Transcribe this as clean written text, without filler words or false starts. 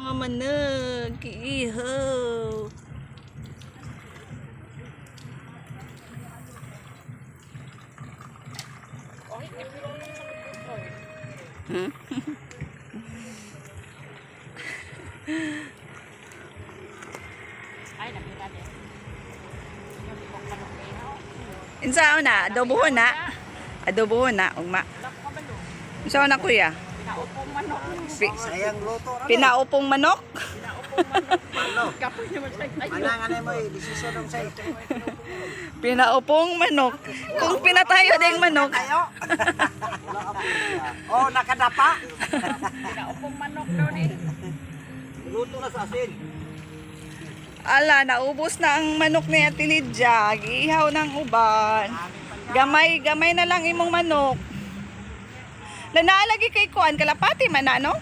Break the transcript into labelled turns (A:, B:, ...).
A: Mga manag, ihaw. Hmm? Insao na, adobohon na. Adobohon na, ugma. Insao na kuya?
B: Pinaupong manok.
C: Sayang luto ra.
A: Pinaupong manok?
C: Manok.
B: Kapoy naman sa tayo.
C: Manangan mo desisyon ng say.
A: Pinaupong manok. Kung pinatayo ding manok.
C: Tayo. Oh, nakadapa.
B: Pinaupong manok daw ni.
C: Luto na sa asin.
A: Ala, naubos na ang manok ni Ate Lydia. Giihaw ng uban. Gamay na lang imong manok. Nanaalagi kay kuan kalapati man na, no?